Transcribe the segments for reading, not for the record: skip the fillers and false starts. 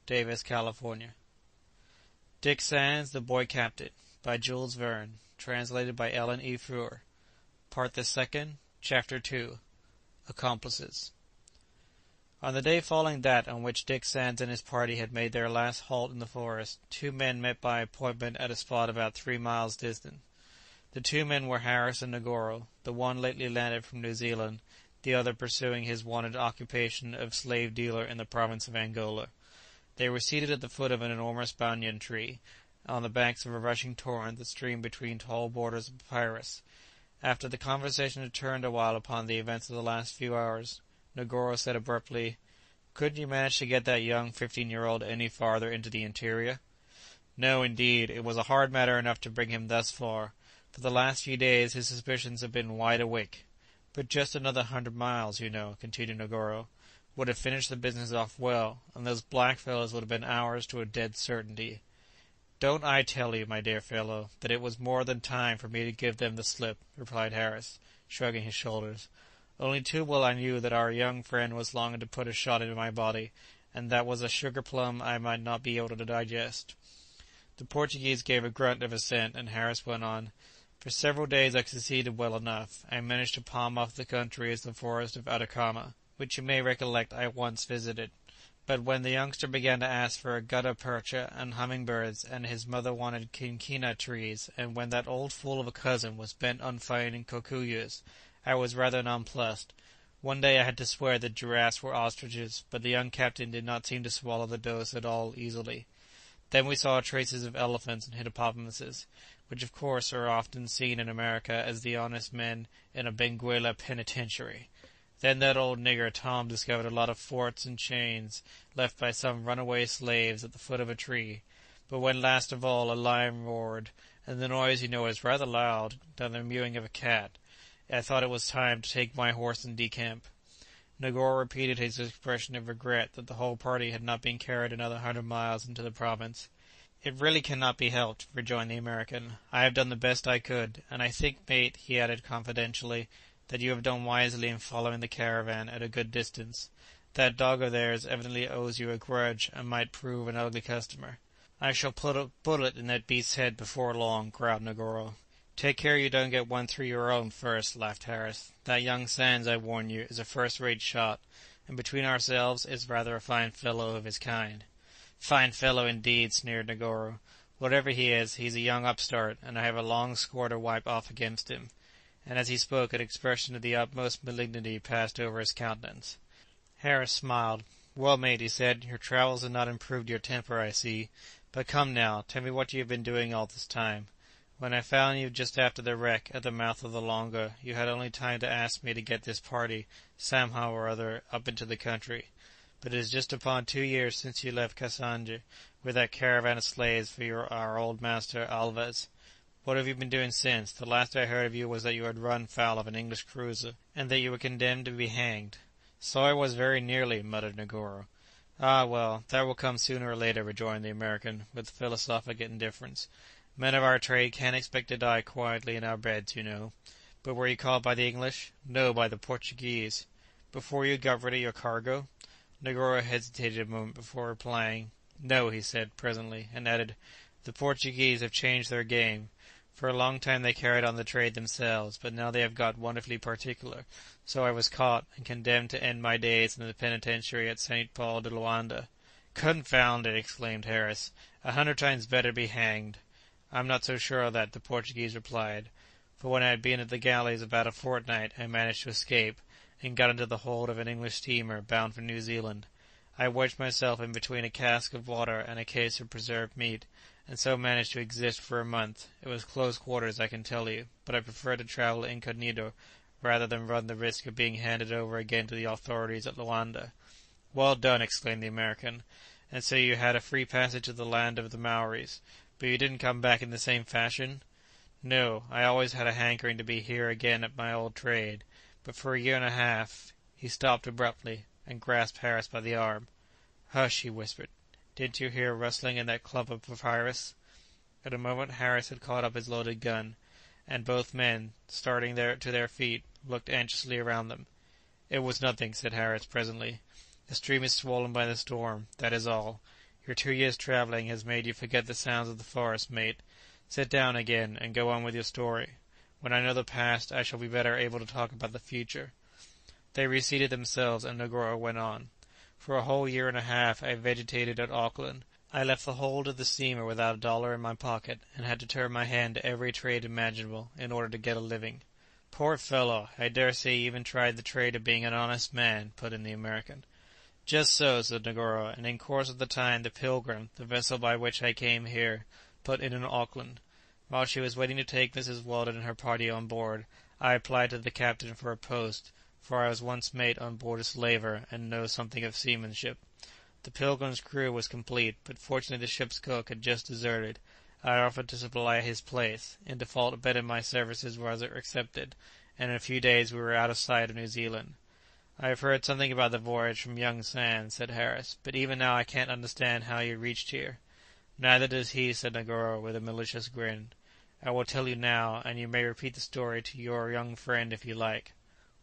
Davis, California. Dick Sands, the Boy Captain, by Jules Verne, translated by Ellen E. Frewer. Part the Second, Chapter 2. Accomplices. On the day following that on which Dick Sands and his party had made their last halt in the forest, two men met by appointment at a spot about 3 miles distant. The two men were Harris and Negoro, the one lately landed from New Zealand, the other pursuing his wonted occupation of slave-dealer in the province of Angola. They were seated at the foot of an enormous banyan tree, on the banks of a rushing torrent that streamed between tall borders of papyrus. After the conversation had turned a while upon the events of the last few hours, Negoro said abruptly, "Couldn't you manage to get that young 15-year-old any farther into the interior?" "No, indeed. It was a hard matter enough to bring him thus far. For the last few days his suspicions have been wide awake. But just another 100 miles, you know," continued Negoro, "would have finished the business off well, and those black fellows would have been ours to a dead certainty." "Don't I tell you, my dear fellow, that it was more than time for me to give them the slip," replied Harris, shrugging his shoulders. "Only too well I knew that our young friend was longing to put a shot into my body, and that was a sugar-plum I might not be able to digest." The Portuguese gave a grunt of assent, and Harris went on, "For several days I succeeded well enough. I managed to palm off the country as the forest of Atacama, which you may recollect I once visited. But when the youngster began to ask for gutta percha and humming-birds, and his mother wanted quinquina trees, and when that old fool of a cousin was bent on finding cocuyos, I was rather nonplussed. One day I had to swear that giraffes were ostriches, but the young captain did not seem to swallow the dose at all easily. Then we saw traces of elephants and hippopotamuses, which of course are often seen in America as the honest men in a Benguela penitentiary. Then that old nigger Tom discovered a lot of forts and chains left by some runaway slaves at the foot of a tree. But when last of all a lion roared, and the noise, you know, is rather loud, than the mewing of a cat, I thought it was time to take my horse and decamp." Negoro repeated his expression of regret that the whole party had not been carried another 100 miles into the province. "It really cannot be helped," rejoined the American. "I have done the best I could, and I think, mate," he added confidentially, "that you have done wisely in following the caravan at a good distance. That dog of theirs evidently owes you a grudge, and might prove an ugly customer." "I shall put a bullet in that beast's head before long," growled Negoro. "Take care you don't get one through your own first," laughed Harris. "That young Sands, I warn you, is a first-rate shot, and between ourselves is rather a fine fellow of his kind." "Fine fellow, indeed," sneered Negoro. "Whatever he is, he's a young upstart, and I have a long score to wipe off against him." And as he spoke, an expression of the utmost malignity passed over his countenance. Harris smiled. "Well, mate," he said, "your travels have not improved your temper, I see. But come now, tell me what you have been doing all this time. When I found you just after the wreck at the mouth of the Longa, you had only time to ask me to get this party, somehow or other, up into the country. But it is just upon 2 years since you left Cassange with that caravan of slaves for our old master Alves. What have you been doing since? The last I heard of you was that you had run foul of an English cruiser, and that you were condemned to be hanged." "So I was very nearly," muttered Negoro. "Ah, well, that will come sooner or later," rejoined the American, with philosophic indifference. "Men of our trade can't expect to die quietly in our beds, you know. But were you caught by the English?" "No, by the Portuguese." "Before you got rid of your cargo?" Negoro hesitated a moment before replying. "No," he said, presently, and added, "The Portuguese have changed their game. For a long time they carried on the trade themselves, but now they have got wonderfully particular, so I was caught, and condemned to end my days in the penitentiary at St. Paul de Loanda." "Confound it!" exclaimed Harris. 100 times better be hanged." "I'm not so sure of that," the Portuguese replied, "for when I had been at the galleys about a fortnight I managed to escape, and got into the hold of an English steamer bound for New Zealand. I wedged myself in between a cask of water and a case of preserved meat, and so managed to exist for a month. It was close quarters, I can tell you, but I preferred to travel incognito rather than run the risk of being handed over again to the authorities at Loanda." "Well done!" exclaimed the American. "And so you had a free passage to the land of the Maoris. But you didn't come back in the same fashion?" "No, I always had a hankering to be here again at my old trade, but for a year and a half—" He stopped abruptly, and grasped Harris by the arm. "Hush!" he whispered. "Didn't you hear a rustling in that clump of papyrus?" At a moment Harris had caught up his loaded gun, and both men, starting to their feet, looked anxiously around them. "It was nothing," said Harris presently. "The stream is swollen by the storm, that is all. Your 2 years' travelling has made you forget the sounds of the forest, mate. Sit down again, and go on with your story. When I know the past, I shall be better able to talk about the future." They reseated themselves, and Negoro went on. "For a whole year and a half I vegetated at Auckland. I left the hold of the steamer without $1 in my pocket, and had to turn my hand to every trade imaginable in order to get a living." "Poor fellow! I dare say you even tried the trade of being an honest man," put in the American. "Just so," said Negoro, "and in course of the time the Pilgrim, the vessel by which I came here, put in Auckland. While she was waiting to take Mrs. Weldon and her party on board, I applied to the captain for a post, for I was once mate on board a slaver, and know something of seamanship. The Pilgrim's crew was complete, but fortunately the ship's cook had just deserted. I offered to supply his place. In default of it, my services were accepted, and in a few days we were out of sight of New Zealand." "I have heard something about the voyage from young Sands," said Harris, "but even now I can't understand how you reached here." "Neither does he," said Negoro, with a malicious grin. "I will tell you now, and you may repeat the story to your young friend if you like."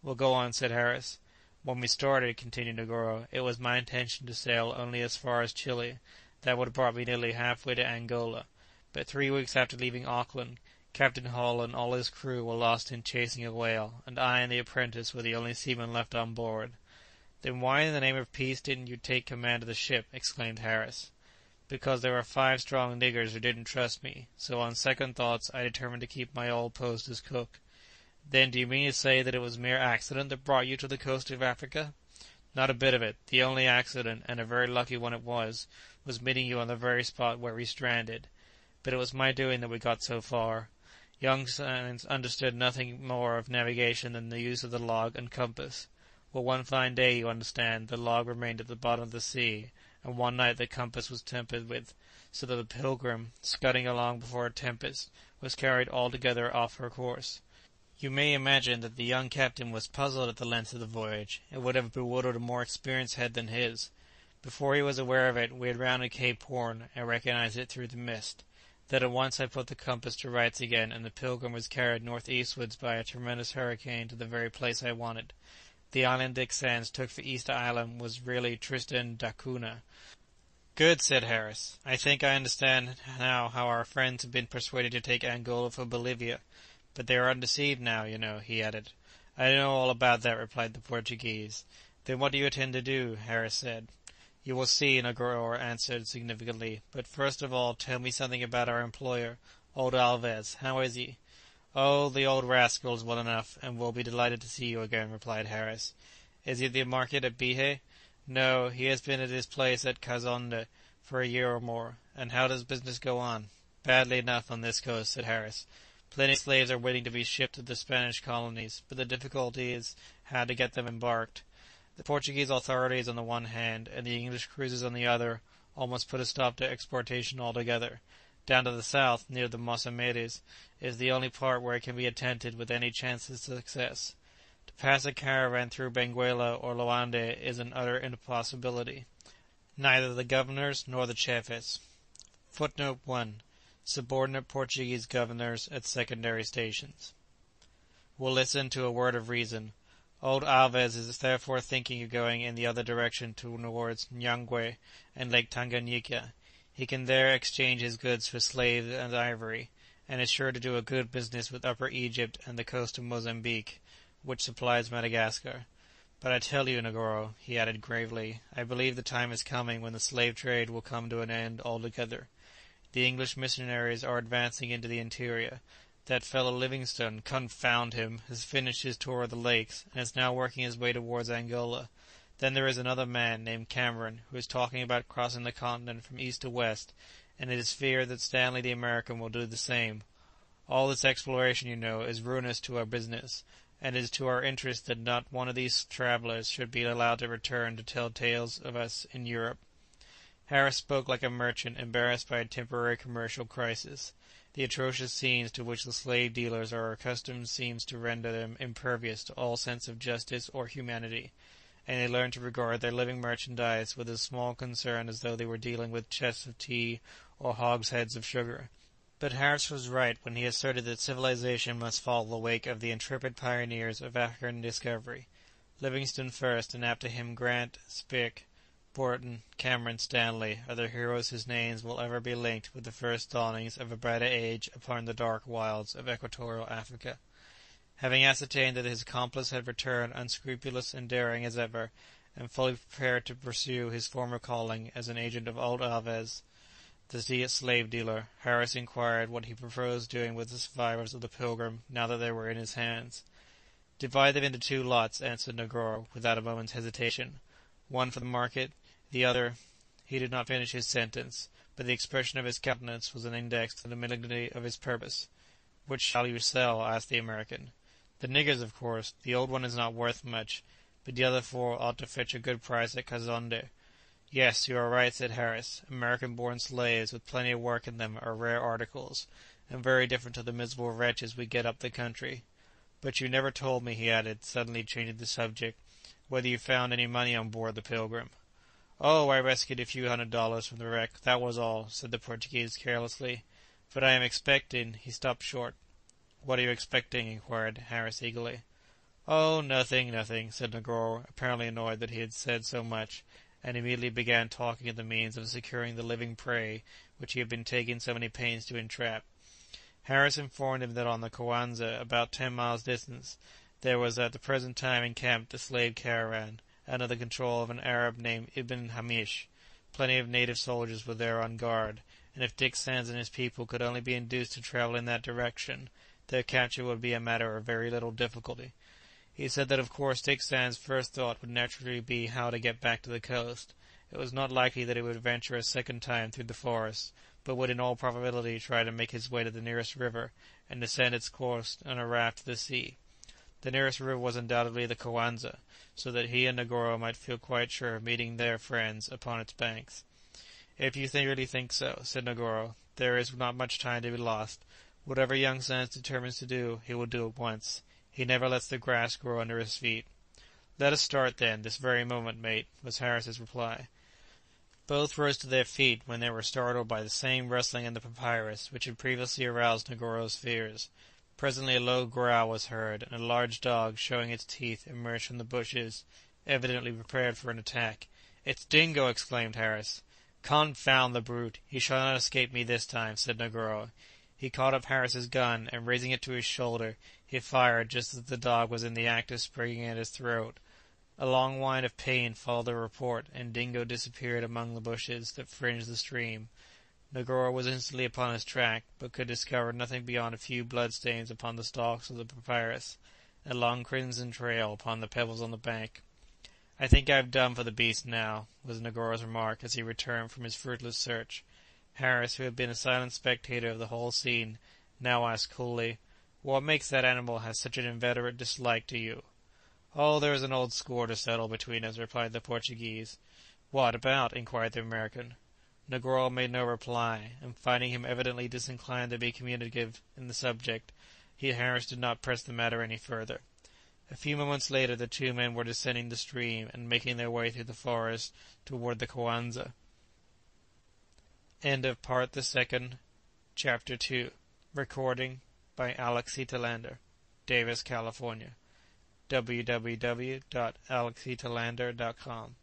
"Well, go on," said Harris. "When we started," continued Negoro, "it was my intention to sail only as far as Chile. That would have brought me nearly halfway to Angola. But 3 weeks after leaving Auckland, Captain Hall and all his crew were lost in chasing a whale, and I and the apprentice were the only seamen left on board." "Then why in the name of peace didn't you take command of the ship?" exclaimed Harris. "Because there were 5 strong niggers who didn't trust me, so on second thoughts I determined to keep my old post as cook." "Then do you mean to say that it was mere accident that brought you to the coast of Africa?" "Not a bit of it. The only accident, and a very lucky one it was meeting you on the very spot where we stranded. But it was my doing that we got so far. Young Sands understood nothing more of navigation than the use of the log and compass. Well, one fine day, you understand, the log remained at the bottom of the sea, and one night the compass was tampered with, so that the Pilgrim, scudding along before a tempest, was carried altogether off her course. You may imagine that the young captain was puzzled at the length of the voyage. It would have bewildered a more experienced head than his. Before he was aware of it, we had rounded Cape Horn, and recognized it through the mist. Then at once I put the compass to rights again, and the Pilgrim was carried north-eastwards by a tremendous hurricane to the very place I wanted. The island Dick Sands took for Easter Island was really Tristan da Cunha." "Good," said Harris. "I think I understand now how our friends have been persuaded to take Angola for Bolivia. But they are undeceived now, you know," he added. "I know all about that," replied the Portuguese. "Then what do you intend to do?" Harris said. "You will see," Negoro answered significantly. "But first of all, tell me something about our employer, old Alves. How is he?" "Oh, the old rascal is well enough, and will be delighted to see you again," replied Harris. "Is he at the market at Bihé?" "No, he has been at his place at Kazonde for a year or more." "And how does business go on?" "Badly enough on this coast," said Harris. "Plenty of slaves are waiting to be shipped to the Spanish colonies, but the difficulty is how to get them embarked. The Portuguese authorities on the one hand, and the English cruisers on the other, almost put a stop to exportation altogether. Down to the south, near the Mossamedes, is the only part where it can be attempted with any chance of success. To pass a caravan through Benguela or Loande is an utter impossibility. Neither the governors nor the chefs. Footnote 1. Subordinate Portuguese governors at secondary stations. Will listen to a word of reason. Old Alves is therefore thinking of going in the other direction towards Nyangwe and Lake Tanganyika. He can there exchange his goods for slaves and ivory, and is sure to do a good business with Upper Egypt and the coast of Mozambique, which supplies Madagascar. But I tell you, Negoro," he added gravely, "I believe the time is coming when the slave trade will come to an end altogether. The English missionaries are advancing into the interior. That fellow Livingstone, confound him, has finished his tour of the lakes, and is now working his way towards Angola. Then there is another man, named Cameron, who is talking about crossing the continent from east to west, and it is feared that Stanley the American will do the same. All this exploration, you know, is ruinous to our business, and it is to our interest that not one of these travellers should be allowed to return to tell tales of us in Europe." Harris spoke like a merchant embarrassed by a temporary commercial crisis. The atrocious scenes to which the slave dealers are accustomed seems to render them impervious to all sense of justice or humanity, and they learn to regard their living merchandise with as small concern as though they were dealing with chests of tea or hogsheads of sugar. But Harris was right when he asserted that civilization must follow the wake of the intrepid pioneers of African discovery. Livingstone first, and after him Grant, Speke, Borton, Cameron, Stanley are the heroes whose names will ever be linked with the first dawnings of a brighter age upon the dark wilds of equatorial Africa. Having ascertained that his accomplice had returned unscrupulous and daring as ever, and fully prepared to pursue his former calling as an agent of old Alves, the slave dealer, Harris inquired what he proposed doing with the survivors of the Pilgrim now that they were in his hands. "Divide them into 2 lots," answered Negoro, without a moment's hesitation. "One for the market, the other—" He did not finish his sentence, but the expression of his countenance was an index to the malignity of his purpose. "Which shall you sell?" asked the American. "The niggers, of course. The old one is not worth much, but the other 4 ought to fetch a good price at Kazonde." "Yes, you are right," said Harris. "American-born slaves with plenty of work in them are rare articles, and very different to the miserable wretches we get up the country. But you never told me," he added, suddenly changing the subject, "whether you found any money on board the Pilgrim." "Oh, I rescued a few $100 from the wreck, that was all," said the Portuguese carelessly. "But I am expecting—" He stopped short. "What are you expecting?" inquired Harris eagerly. "Oh, nothing, nothing," said Negoro, apparently annoyed that he had said so much, and immediately began talking of the means of securing the living prey which he had been taking so many pains to entrap. Harris informed him that on the Coanza, about 10 miles distant, there was at the present time encamped a slave caravan, under the control of an Arab named Ibn Hamish. Plenty of native soldiers were there on guard, and if Dick Sands and his people could only be induced to travel in that direction, their capture would be a matter of very little difficulty. He said that of course Dick Sands' first thought would naturally be how to get back to the coast. It was not likely that he would venture a second time through the forest, but would in all probability try to make his way to the nearest river, and descend its course on a raft to the sea. The nearest river was undoubtedly the Coanza, so that he and Negoro might feel quite sure of meeting their friends upon its banks. "If you really think so," said Negoro, "there is not much time to be lost. Whatever young Sands determines to do, he will do at once. He never lets the grass grow under his feet." "Let us start, then, this very moment, mate," was Harris's reply. Both rose to their feet when they were startled by the same rustling in the papyrus which had previously aroused Negoro's fears. Presently a low growl was heard, and a large dog, showing its teeth, emerged from the bushes, evidently prepared for an attack. "It's Dingo!" exclaimed Harris. "Confound the brute! He shall not escape me this time," said Negoro. He caught up Harris's gun, and raising it to his shoulder, he fired just as the dog was in the act of springing at his throat. A long whine of pain followed the report, and Dingo disappeared among the bushes that fringed the stream. Negoro was instantly upon his track, but could discover nothing beyond a few blood-stains upon the stalks of the papyrus, and a long crimson trail upon the pebbles on the bank. "I think I have done for the beast now," was Negoro's remark as he returned from his fruitless search. Harris, who had been a silent spectator of the whole scene, now asked coolly, "What makes that animal have such an inveterate dislike to you?" "Oh, there is an old score to settle between us," replied the Portuguese. "What about?" inquired the American. Negoro made no reply, and finding him evidently disinclined to be communicative in the subject, Harris did not press the matter any further. A few moments later the 2 men were descending the stream and making their way through the forest toward the Coanza. End of Part the Second, Chapter 2. Recording by Alexi Talander, Davis, California. www.alexitalander.com